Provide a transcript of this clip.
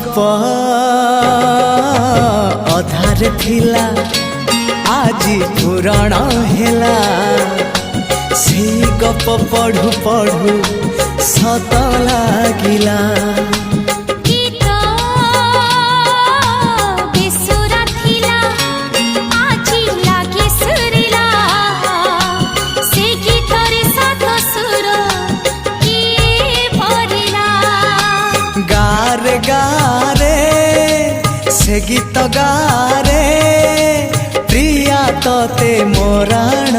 गप अधार थिला आजी पुराण हेला से गप पढ़ु पढ़ु सत लागिला गारे गारे से गीत गारे प्रिया तोते मोराण